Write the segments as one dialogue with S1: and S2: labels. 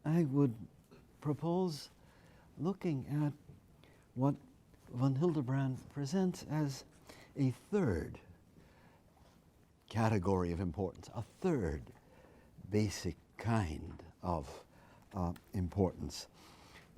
S1: I would propose looking at what von Hildebrand presents as a third category of importance, a third basic kind of importance.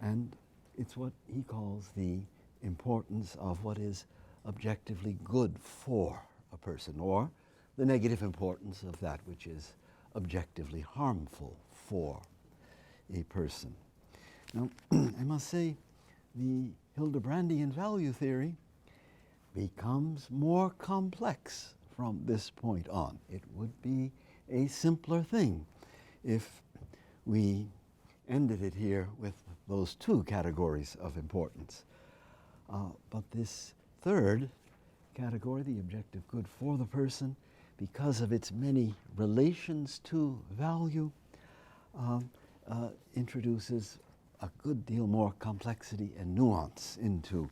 S1: And it's what he calls the importance of what is objectively good for a person, or the negative importance of that which is objectively harmful for a person. Now, I must say, the Hildebrandian value theory becomes more complex from this point on. It would be a simpler thing if we ended it here with those two categories of importance. But this third category, the objective good for the person, because of its many relations to value, introduces a good deal more complexity and nuance into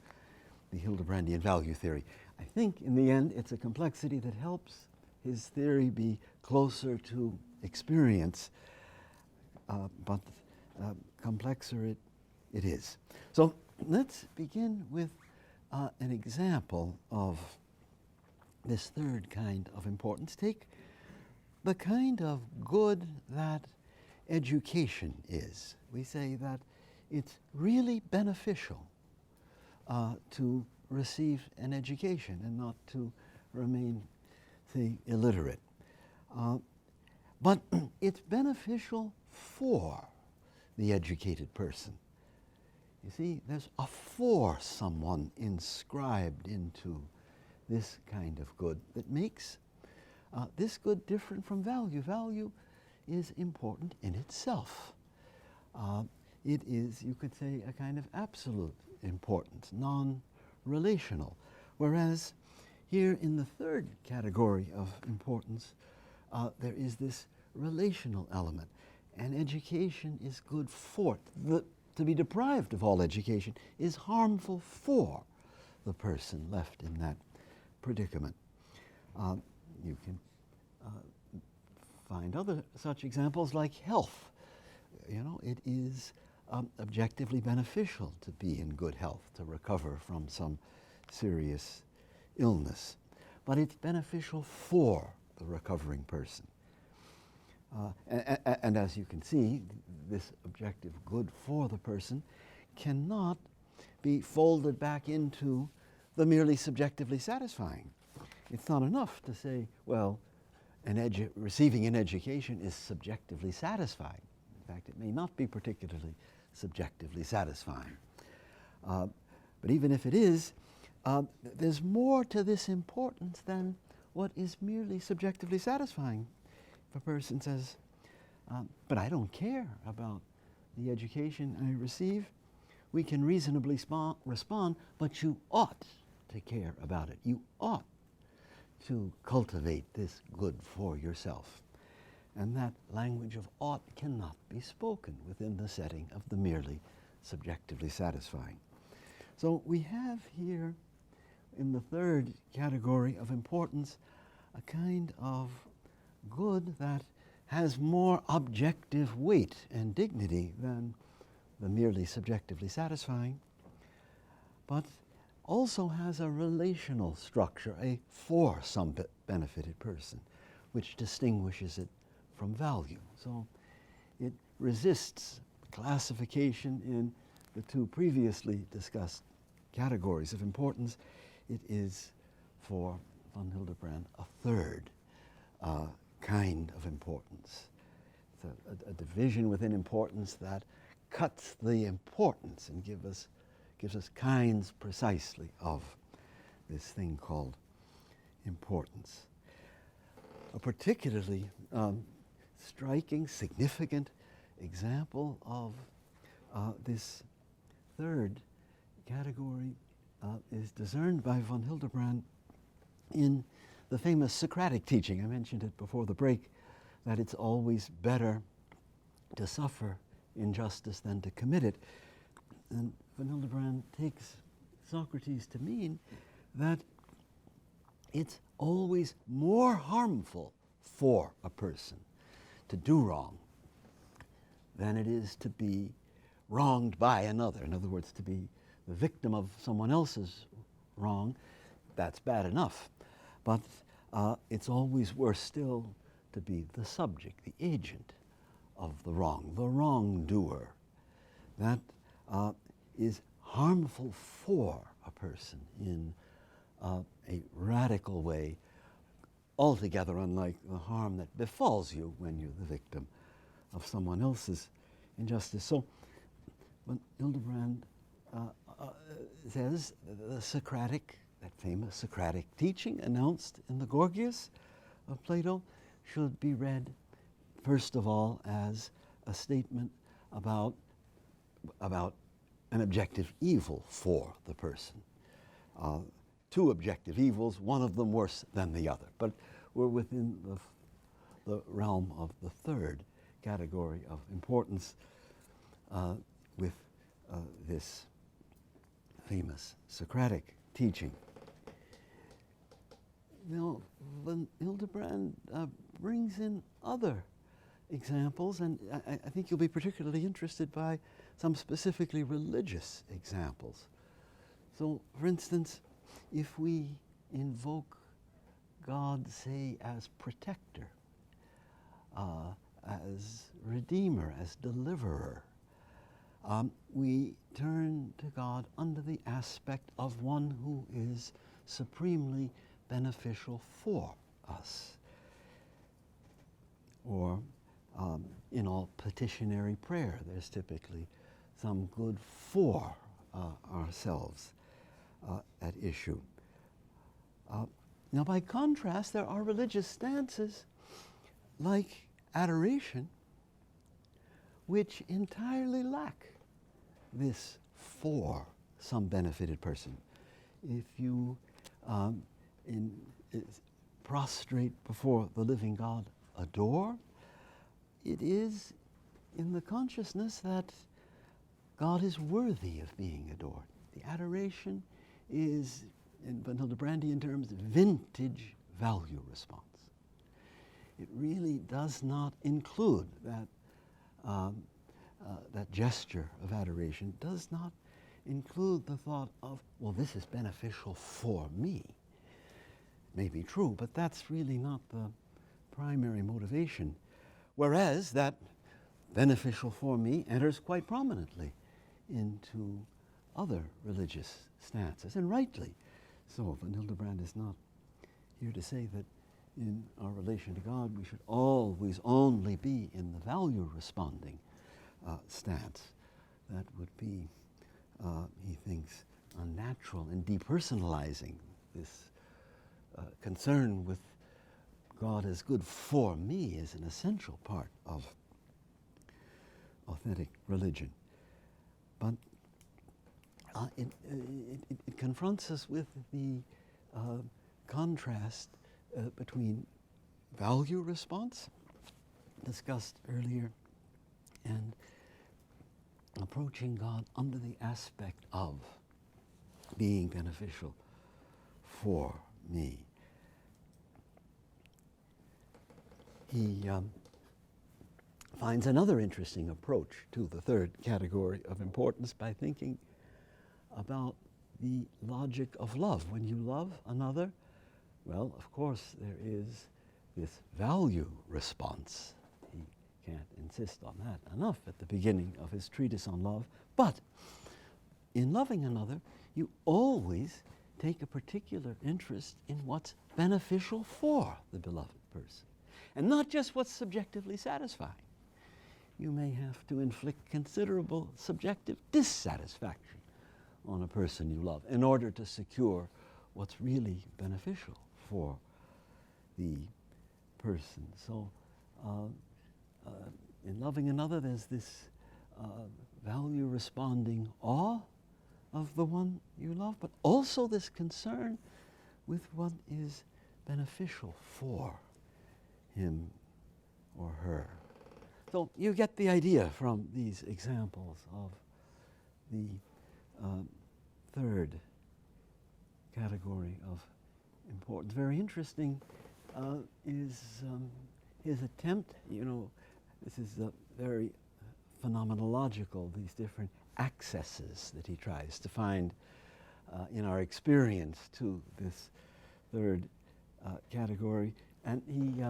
S1: the Hildebrandian value theory. I think in the end it's a complexity that helps his theory be closer to experience, but complexer it is. So let's begin with an example of this third kind of importance. Take the kind of good that education is. We say that it's really beneficial to receive an education and not to remain, say, illiterate. But it's beneficial for the educated person. You see, there's a for someone inscribed into this kind of good that makes this good different from value. Value is important in itself. It is, you could say, a kind of absolute importance, non-relational. Whereas here in the third category of importance, there is this relational element. And education is good for it. To be deprived of all education is harmful for the person left in that predicament. You can find other such examples like health. You know, it is objectively beneficial to be in good health, to recover from some serious illness. But it's beneficial for the recovering person. And as you can see, this objective good for the person cannot be folded back into the merely subjectively satisfying. It's not enough to say, well, receiving an education is subjectively satisfying. In fact, it may not be particularly subjectively satisfying. But even if it is, there's more to this importance than what is merely subjectively satisfying. If a person says, but I don't care about the education I receive, we can reasonably respond, but you ought to care about it. You ought to cultivate this good for yourself. And that language of ought cannot be spoken within the setting of the merely subjectively satisfying. So we have here in the third category of importance a kind of good that has more objective weight and dignity than the merely subjectively satisfying, but also has a relational structure, a for some benefited person, which distinguishes it from value. So it resists classification in the two previously discussed categories of importance. It is, for von Hildebrand, a third kind of importance. It's a division within importance that cuts the importance and gives us kinds precisely of this thing called importance. A particularly striking, significant example of this third category is discerned by von Hildebrand in the famous Socratic teaching. I mentioned it before the break, that it's always better to suffer injustice than to commit it. And von Hildebrand takes Socrates to mean that it's always more harmful for a person to do wrong than it is to be wronged by another. In other words, to be the victim of someone else's wrong. That's bad enough. But it's always worse still to be the subject, the agent of the wrongdoer. That is harmful for a person in a radical way, altogether unlike the harm that befalls you when you're the victim of someone else's injustice. So when Hildebrand says the Socratic, that famous Socratic teaching announced in the Gorgias of Plato, should be read first of all as a statement about an objective evil for the person. Two objective evils, one of them worse than the other. But we're within the realm of the third category of importance with this famous Socratic teaching. Now, when Hildebrand brings in other examples, and I think you'll be particularly interested by some specifically religious examples. So, for instance, if we invoke God, say, as protector, as redeemer, as deliverer, we turn to God under the aspect of one who is supremely beneficial for us. Or in all petitionary prayer, there's typically some good for ourselves at issue. Now, by contrast, there are religious stances like adoration which entirely lack this for some benefited person. If you prostrate before the living God, adore, it is in the consciousness that God is worthy of being adored. The adoration is, in Van Hildebrandian terms, vintage value response. It really does not include that gesture of adoration, does not include the thought of, well, this is beneficial for me. It may be true, but that's really not the primary motivation. Whereas that beneficial for me enters quite prominently into other religious stances, and rightly so. Van Hildebrand is not here to say that in our relation to God we should always only be in the value responding stance. That would be, he thinks, unnatural and depersonalizing. This concern with God as good for me is an essential part of authentic religion. But it confronts us with the contrast between value response, discussed earlier, and approaching God under the aspect of being beneficial for me. He finds another interesting approach to the third category of importance by thinking about the logic of love. When you love another, well, of course, there is this value response. He can't insist on that enough at the beginning of his treatise on love. But in loving another, you always take a particular interest in what's beneficial for the beloved person, and not just what's subjectively satisfying. You may have to inflict considerable subjective dissatisfaction on a person you love in order to secure what's really beneficial for the person. So in loving another, there's this value responding awe of the one you love, but also this concern with what is beneficial for him or her. So you get the idea from these examples of the third category of importance. Very interesting is his attempt, this is a very phenomenological, these different accesses that he tries to find in our experience to this third category. And he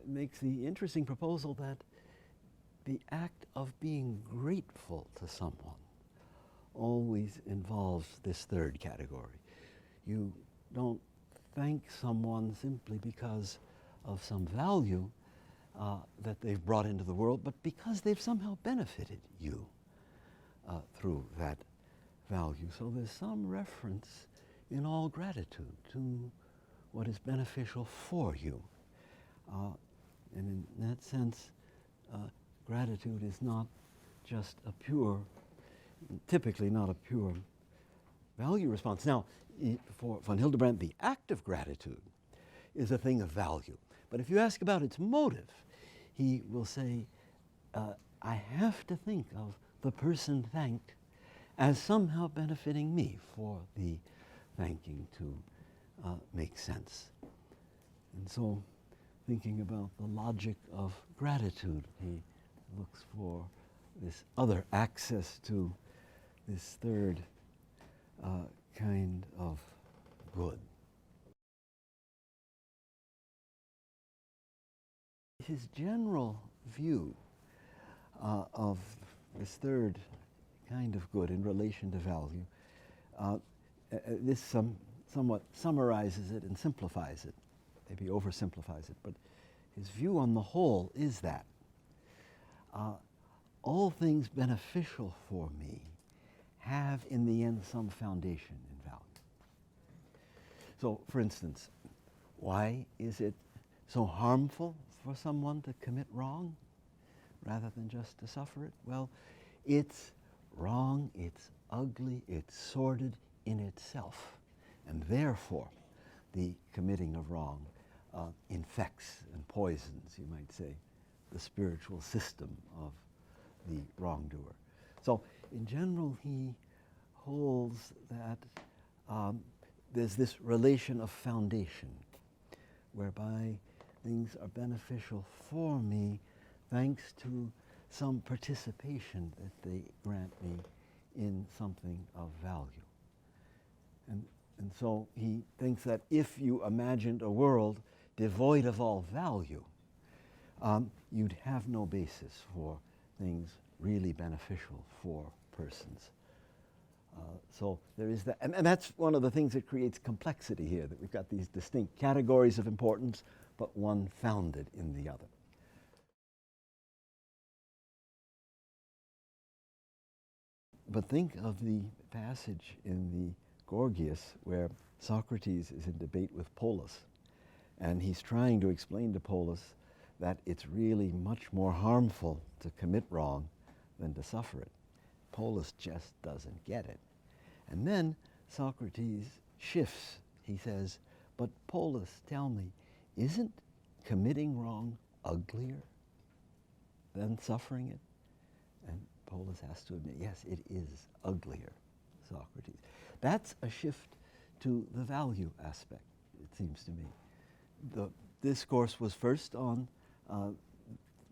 S1: makes the interesting proposal that the act of being grateful to someone always involves this third category. You don't thank someone simply because of some value that they've brought into the world, but because they've somehow benefited you through that value. So there's some reference in all gratitude to what is beneficial for you. And in that sense, gratitude is not just a pure, typically not a pure value response. Now, for von Hildebrand, the act of gratitude is a thing of value. But if you ask about its motive, he will say, I have to think of the person thanked as somehow benefiting me for the thanking to make sense. And so, thinking about the logic of gratitude, he looks for this other access to this third kind of good. His general view of this third kind of good in relation to value, this somewhat summarizes it and simplifies it, maybe oversimplifies it, but his view on the whole is that all things beneficial for me have in the end some foundation in value. So, for instance, why is it so harmful for someone to commit wrong rather than just to suffer it? Well, it's wrong, it's ugly, it's sordid in itself, and therefore the committing of wrong infects and poisons, you might say, the spiritual system of the wrongdoer. So in general, he holds that there's this relation of foundation whereby things are beneficial for me thanks to some participation that they grant me in something of value. And so he thinks that if you imagined a world devoid of all value, you'd have no basis for things really beneficial for persons. So there is that, and that's one of the things that creates complexity here, that we've got these distinct categories of importance, but one founded in the other. But think of the passage in the Gorgias where Socrates is in debate with Polus, and he's trying to explain to Polus that it's really much more harmful to commit wrong than to suffer it. Polus just doesn't get it. And then Socrates shifts. He says, but Polus, tell me, isn't committing wrong uglier than suffering it? And Polus has to admit, yes, it is uglier, Socrates. That's a shift to the value aspect, it seems to me. The discourse was first on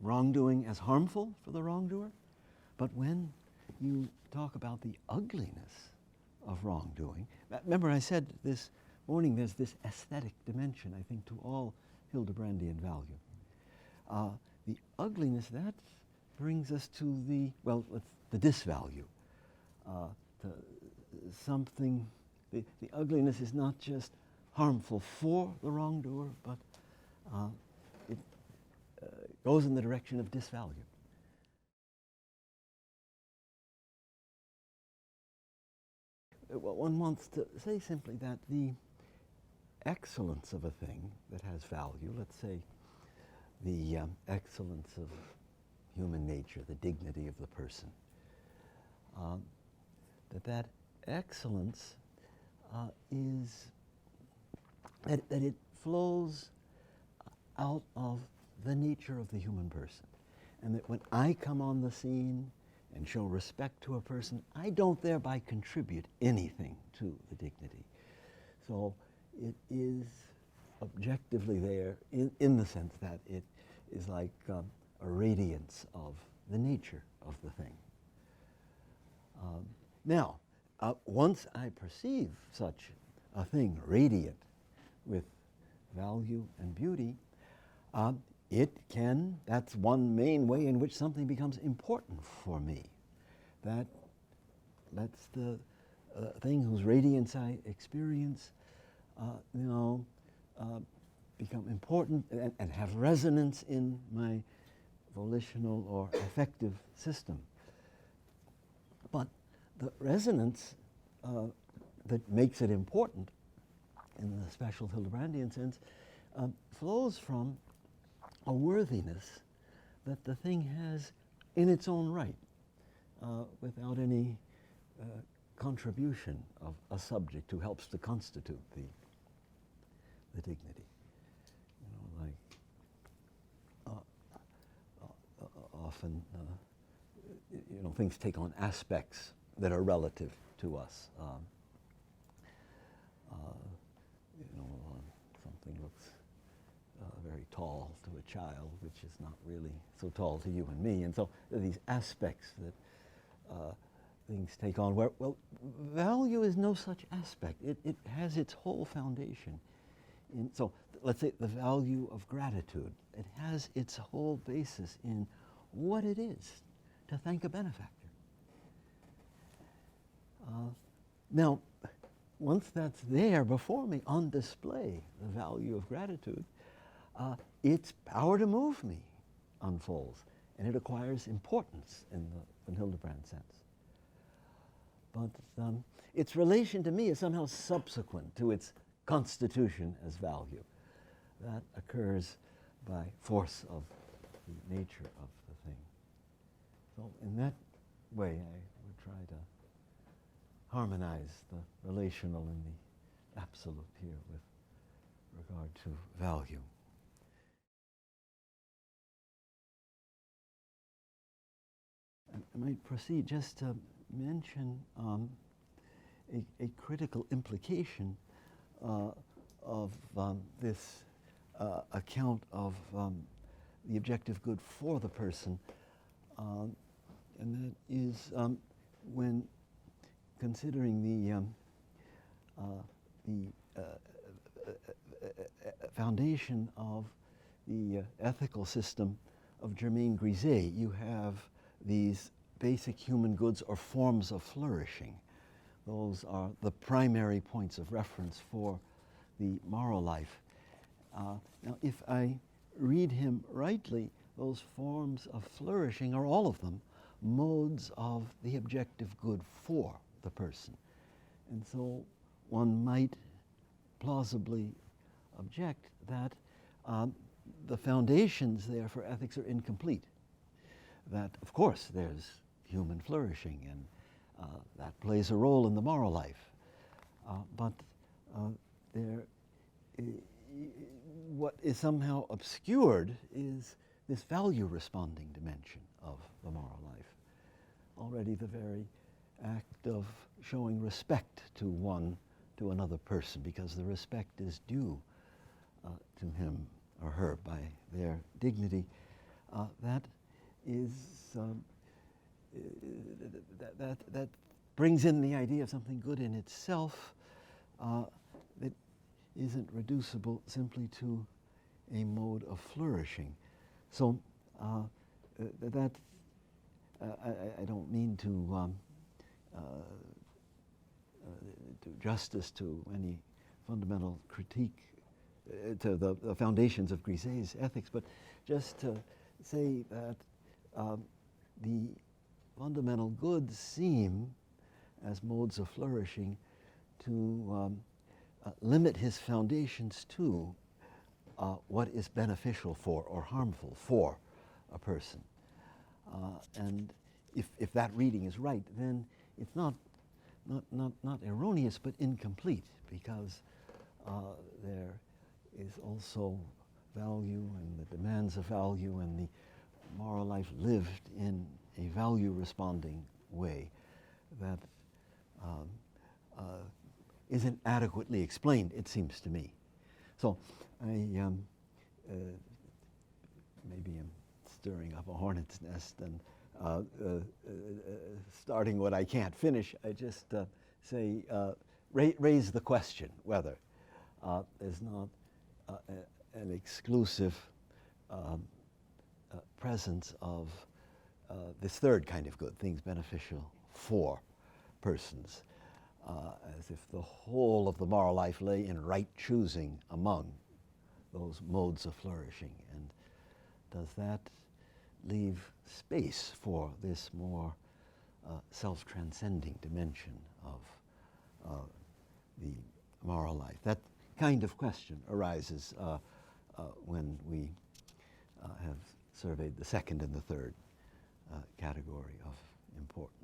S1: wrongdoing as harmful for the wrongdoer, but when you talk about the ugliness of wrongdoing, remember I said this morning there's this aesthetic dimension, I think, to all Hildebrandian value. The ugliness, that brings us to the, well, the disvalue. Something, the ugliness is not just harmful for the wrongdoer, but it goes in the direction of disvalue. Well, one wants to say simply that the excellence of a thing that has value, let's say the excellence of human nature, the dignity of the person, that excellence is that it flows out of the nature of the human person, and that when I come on the scene and show respect to a person, I don't thereby contribute anything to the dignity. So it is objectively there in the sense that it is like a radiance of the nature of the thing. Now, once I perceive such a thing radiant with value and beauty, that's one main way in which something becomes important for me. That lets the thing whose radiance I experience, become important and have resonance in my volitional or affective system. But the resonance that makes it important, in the special Hildebrandian sense, flows from a worthiness that the thing has in its own right, without any contribution of a subject who helps to constitute the dignity. Often, things take on aspects that are relative to us. Something looks very tall to a child, which is not really so tall to you and me. And so there are these aspects that things take on where, well, value is no such aspect. It has its whole foundation. So let's say the value of gratitude. It has its whole basis in what it is to thank a benefactor. Now, once that's there before me on display, the value of gratitude, its power to move me unfolds, and it acquires importance in the Hildebrand sense. But its relation to me is somehow subsequent to its constitution as value. That occurs by force of the nature of the thing. So in that way, I would try to harmonize the relational and the absolute here with regard to value. I might proceed just to mention a critical implication of this account of the objective good for the person, and that is when considering the foundation of the ethical system of Germain Grisez, you have these basic human goods or forms of flourishing. Those are the primary points of reference for the moral life. Now, if I read him rightly, those forms of flourishing are all of them modes of the objective good for the person. And so one might plausibly object that the foundations there for ethics are incomplete. That, of course, there's human flourishing, and that plays a role in the moral life. But what is somehow obscured is this value-responding dimension of the moral life. Already the very act of showing respect to another person, because the respect is due to him or her by their dignity, that is that brings in the idea of something good in itself that isn't reducible simply to a mode of flourishing. So I don't mean to do justice to any fundamental critique to the foundations of Grisez's ethics, but just to say that the fundamental goods seem, as modes of flourishing, to limit his foundations to what is beneficial for or harmful for a person. And if that reading is right, then it's not erroneous, but incomplete, because there is also value and the demands of value and the moral life lived in a value-responding way that isn't adequately explained, it seems to me. So I maybe am stirring up a hornet's nest and starting what I can't finish. I just say, raise the question whether there's not an exclusive presence of this third kind of good, things beneficial for persons, as if the whole of the moral life lay in right choosing among those modes of flourishing. And does that leave space for this more self-transcending dimension of the moral life? That kind of question arises when we have surveyed the second and the third category of importance.